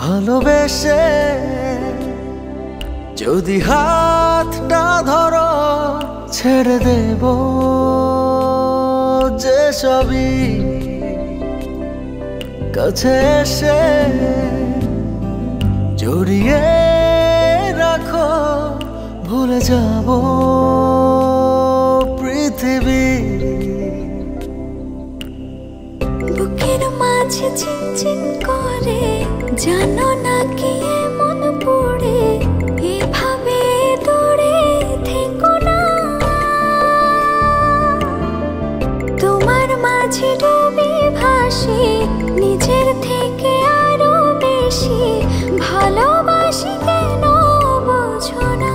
ভালোবেসে যদি হাতটা ধরো ছেড়ে দেব যে সবই, কাছে এসে জড়িয়ে রাখো ভুলে যাব পৃথিবী। বুকের মাঝে চিনচিন করে জানো না কি এমন পড়ে, এভাবে দূরে থেকো না। তোমার মাঝে ডুবে ভাসি নিজের থেকে আরো বেশি, ভালোবাসি কেন বোঝো না।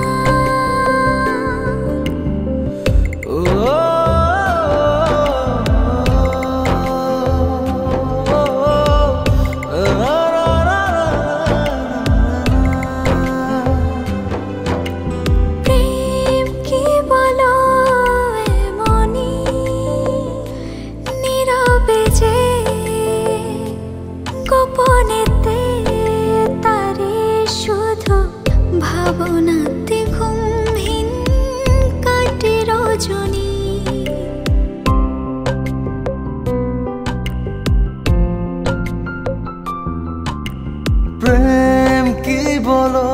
গোপনেতে তারে শুধু ভাবনাতে ঘুমহীন কাটে রজনী। প্রেম কি বলো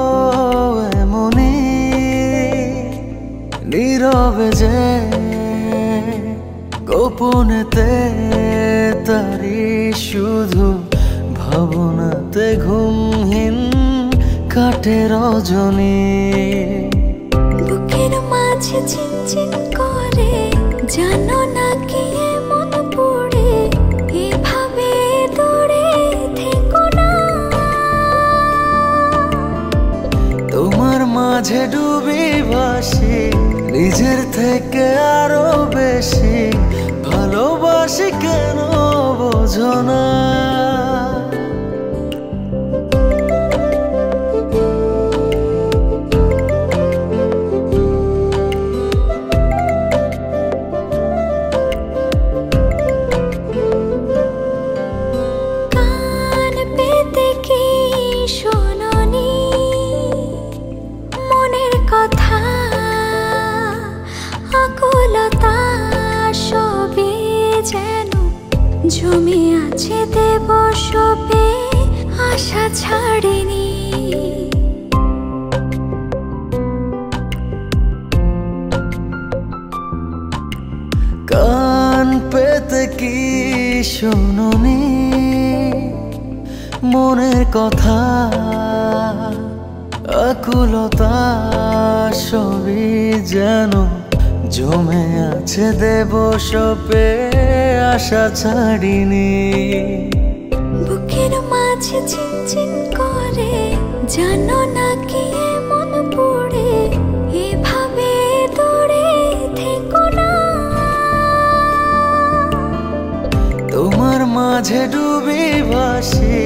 এমনি নীরবে যে গোপনেতে তারি শুধু ভাবনাতে ঘুমহীন কাটে রজনী। বুকের মাঝে চিনচিন করে জানো না কি এমন পড়ে, এভাবে দূরে থেকো না। তোমার মাঝে ডুবি ভাসি নিজের থেকে আরো বেশি, ভালোবাসি কেন বোঝো না। কান পেতে কি শোনোনি মনের কথা, আকুলতা সবে যেন জমে আছে দেব সবে, আশা ছাড়েনি। কান পেতে কি শোনোনি মনের কথা, আকুলতা সবই যেন জমে আছে দেব সপে, আশা ছাড়িনি। বুকের মাঝে চিনচিন করে জানো না কি এমন পড়ে, এভাবে দূরে থেকো না। তোমার মাঝে ডুবি ভাসি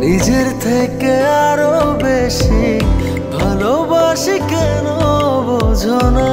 নিজের থেকে আরো বেশি, ভালোবাসি কেন বোঝো না।